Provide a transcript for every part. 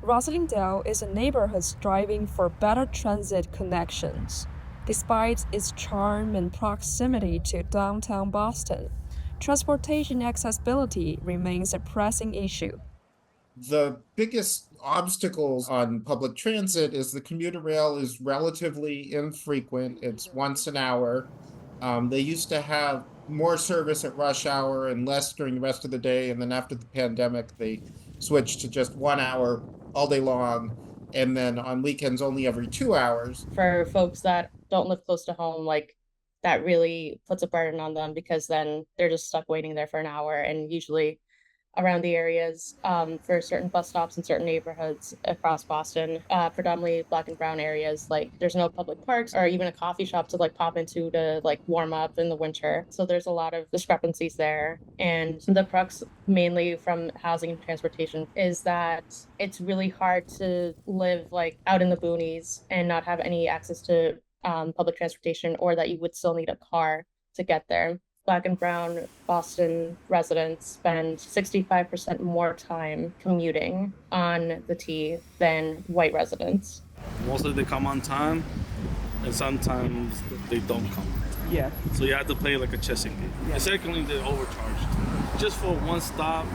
Roslindale is a neighborhood striving for better transit connections. Despite its charm and proximity to downtown Boston, transportation accessibility remains a pressing issue. The biggest obstacles on public transit is the commuter rail is relatively infrequent. It's once an hour. They used to have more service at rush hour and less during the rest of the day. And then after the pandemic, they switched to just 1 hour all day long. And then on weekends, only every 2 hours. For folks that don't live close to home, like that really puts a burden on them because then they're just stuck waiting there for an hour. And usually around the areas for certain bus stops in certain neighborhoods across Boston, predominantly Black and brown areas. Like there's no public parks or even a coffee shop to like pop into to like warm up in the winter. So there's a lot of discrepancies there. And the crux mainly from housing and transportation is that it's really hard to live like out in the boonies and not have any access to public transportation, or that you would still need a car to get there. Black and brown Boston residents spend 65% more time commuting on the T than white residents. Mostly they come on time, and sometimes they don't come on time. Yeah. So you have to pay like a chessing game. Yeah. And secondly, they're overcharged. Just for one stop.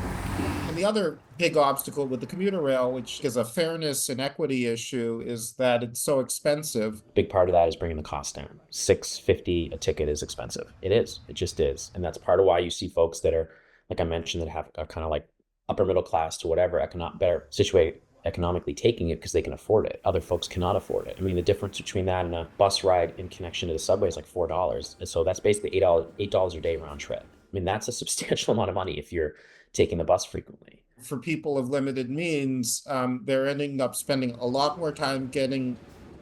And the other big obstacle with the commuter rail, which is a fairness and equity issue, is that it's so expensive. Big part of that is bringing the cost down. $6.50 a ticket is expensive. It is. It just is. And that's part of why you see folks that are, like I mentioned, that have are kind of like upper middle class to whatever, better situated economically taking it because they can afford it. Other folks cannot afford it. I mean, the difference between that and a bus ride in connection to the subway is like $4. And so that's basically $8 a day round trip. I mean, that's a substantial amount of money if you're taking the bus frequently. For people of limited means, they're ending up spending a lot more time getting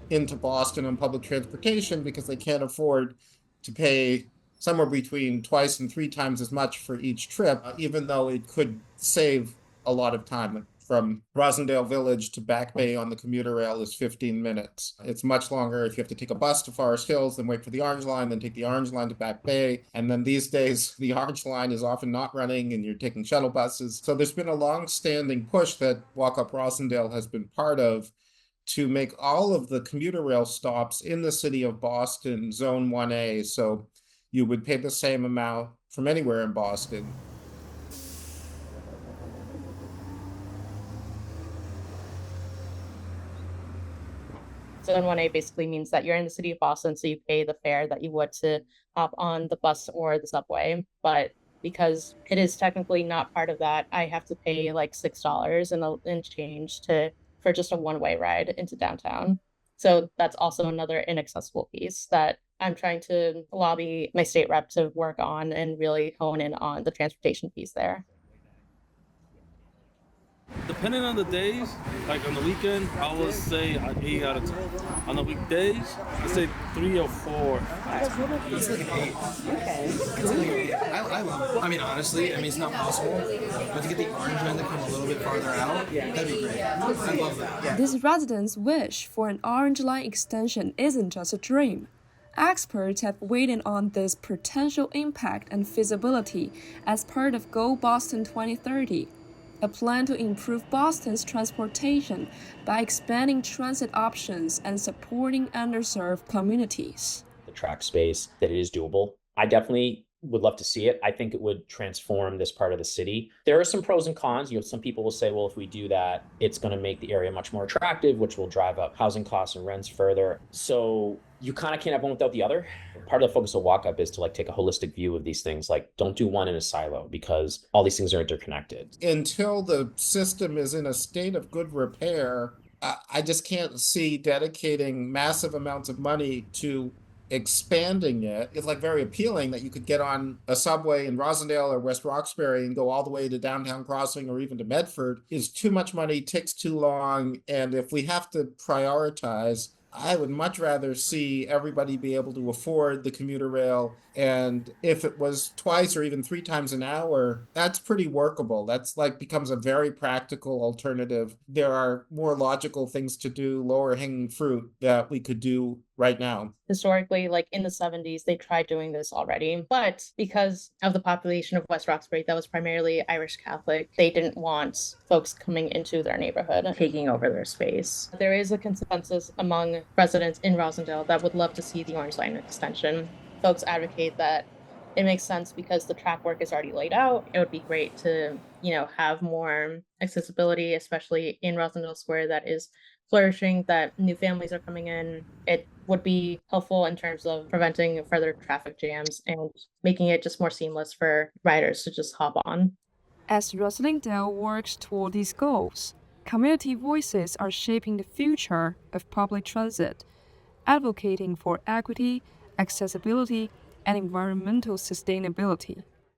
into Boston on public transportation because they can't afford to pay somewhere between twice and three times as much for each trip, even though it could save a lot of time. From Roslindale Village to Back Bay on the commuter rail is 15 minutes. It's much longer if you have to take a bus to Forest Hills, then wait for the Orange Line, then take the Orange Line to Back Bay. And then these days, the Orange Line is often not running and you're taking shuttle buses. So there's been a long-standing push that Walk Up Roslindale has been part of to make all of the commuter rail stops in the city of Boston Zone 1A. So you would pay the same amount from anywhere in Boston. Zone 1A basically means that you're in the city of Boston, so you pay the fare that you would to hop on the bus or the subway. But because it is technically not part of that, I have to pay like $6 and change for just a one-way ride into downtown. So that's also another inaccessible piece that I'm trying to lobby my state rep to work on and really hone in on the transportation piece there. Depending on the days, like on the weekend, I would say 8 out of 10. On the weekdays, I say 3 or 4. It's like an 8. Okay. It's like an 8. I love it. I mean, honestly, it's not possible, but to get the orange line to come a little bit farther out, that'd be great. I love that. These residents' wish for an Orange Line extension isn't just a dream. Experts have weighed in on this potential impact and feasibility as part of Go Boston 2030. A plan to improve Boston's transportation by expanding transit options and supporting underserved communities. The track space, that it is doable. I definitely would love to see it. I think it would transform this part of the city. There are some pros and cons. Some people will say, well, if we do that, it's going to make the area much more attractive, which will drive up housing costs and rents further. So you kind of can't have one without the other. Part of the focus of Walk Up is to like take a holistic view of these things. Like, don't do one in a silo because all these things are interconnected. Until the system is in a state of good repair, I just can't see dedicating massive amounts of money to expanding it. It's like very appealing that you could get on a subway in Roslindale or West Roxbury and go all the way to Downtown Crossing or even to Medford. Is too much money, takes too long. And if we have to prioritize, I would much rather see everybody be able to afford the commuter rail. And if it was twice or even three times an hour, that's pretty workable. That's like becomes a very practical alternative. There are more logical things to do, lower hanging fruit that we could do right now. Historically, like in the 70s, they tried doing this already, but because of the population of West Roxbury that was primarily Irish Catholic, they didn't want folks coming into their neighborhood, taking over their space. There is a consensus among residents in Roslindale that would love to see the Orange Line extension. Folks advocate that it makes sense because the track work is already laid out. It would be great to, have more accessibility, especially in Roslindale Square that is flourishing, that new families are coming in. It would be helpful in terms of preventing further traffic jams and making it just more seamless for riders to just hop on. As Roslindale works toward these goals, community voices are shaping the future of public transit, advocating for equity, accessibility, and environmental sustainability.